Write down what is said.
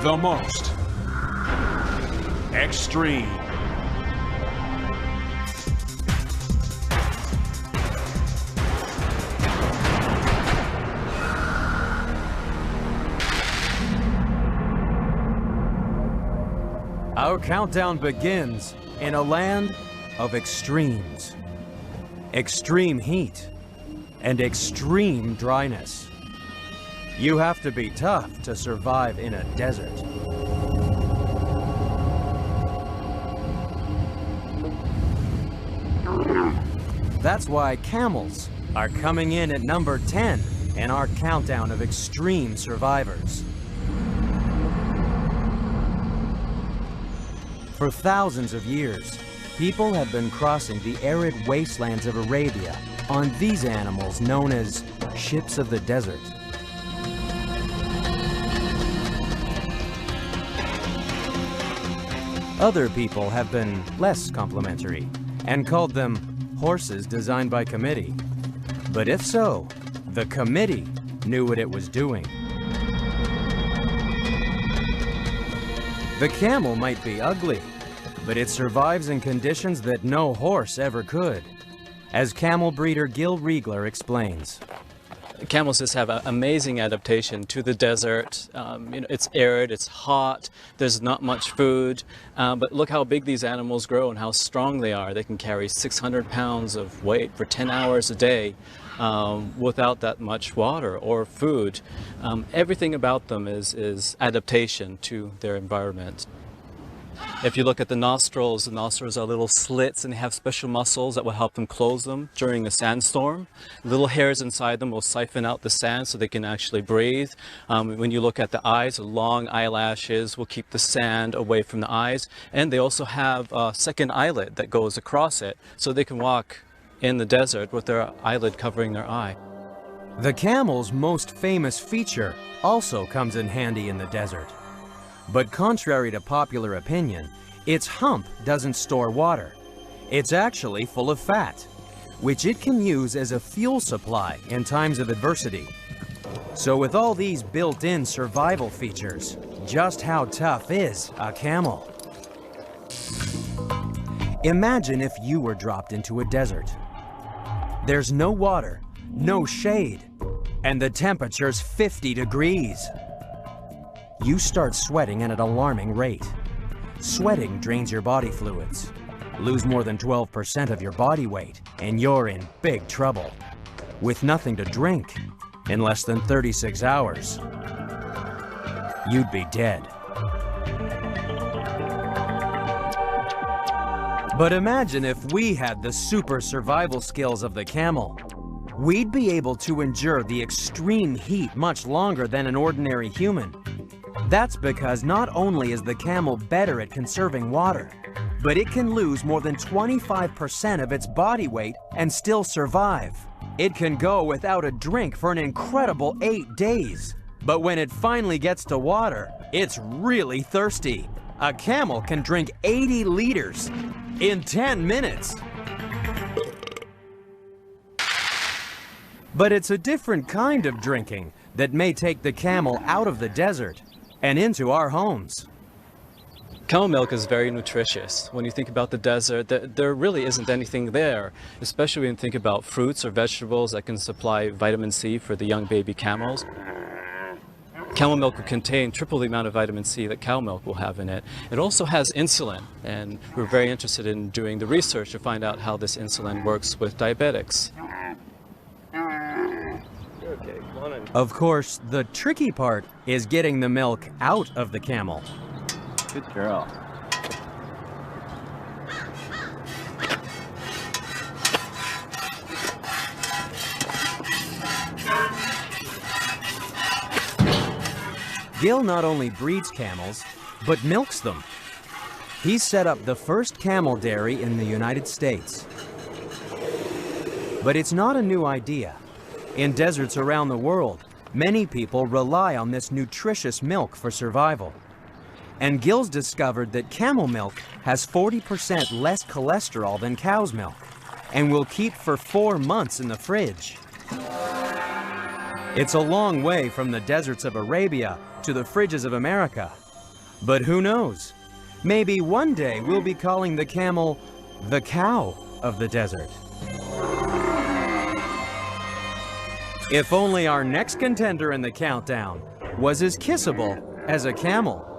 the most extreme. Our countdown begins in a land of extremes. Extreme heat and extreme dryness. You have to be tough to survive in a desert. That's why camels are coming in at number 10 in our countdown of extreme survivors. For thousands of years, people have been crossing the arid wastelands of Arabia on these animals known as ships of the desert. Other people have been less complimentary and called them horses designed by committee. But if so, the committee knew what it was doing. The camel might be ugly, but it survives in conditions that no horse ever could, as camel breeder Gil Riegler explains. Camels just have an amazing adaptation to the desert. It's arid, it's hot, there's not much food, but look how big these animals grow and how strong they are. They can carry 600 pounds of weight for 10 hours a day without that much water or food. Everything about them is adaptation to their environment. If you look at the nostrils are little slits and they have special muscles that will help them close them during a sandstorm. Little hairs inside them will siphon out the sand so they can actually breathe. When you look at the eyes, long eyelashes will keep the sand away from the eyes. And they also have a second eyelid that goes across it so they can walk in the desert with their eyelid covering their eye. The camel's most famous feature also comes in handy in the desert. But contrary to popular opinion, its hump doesn't store water. It's actually full of fat, which it can use as a fuel supply in times of adversity. So with all these built-in survival features, just how tough is a camel? Imagine if you were dropped into a desert. There's no water, no shade, and the temperature's 50 degrees. You start sweating at an alarming rate. Sweating drains your body fluids. Lose more than 12% of your body weight, and you're in big trouble. With nothing to drink, in less than 36 hours, you'd be dead. But imagine if we had the super survival skills of the camel. We'd be able to endure the extreme heat much longer than an ordinary human. That's because not only is the camel better at conserving water, but it can lose more than 25% of its body weight and still survive. It can go without a drink for an incredible 8 days. But when it finally gets to water, it's really thirsty. A camel can drink 80 liters in 10 minutes. But it's a different kind of drinking that may take the camel out of the desert and into our homes. Camel milk is very nutritious. When you think about the desert, there really isn't anything there, especially when you think about fruits or vegetables that can supply vitamin C for the young baby camels. Camel milk will contain triple the amount of vitamin C that cow milk will have in it. It also has insulin, and we're very interested in doing the research to find out how this insulin works with diabetics. Of course, the tricky part is getting the milk out of the camel. Good girl. Gil not only breeds camels, but milks them. He's set up the first camel dairy in the United States. But it's not a new idea. In deserts around the world, many people rely on this nutritious milk for survival. And Gil's discovered that camel milk has 40% less cholesterol than cow's milk and will keep for 4 months in the fridge. It's a long way from the deserts of Arabia to the fridges of America, But who knows? Maybe one day we'll be calling the camel the cow of the desert. If only our next contender in the countdown was as kissable as a camel.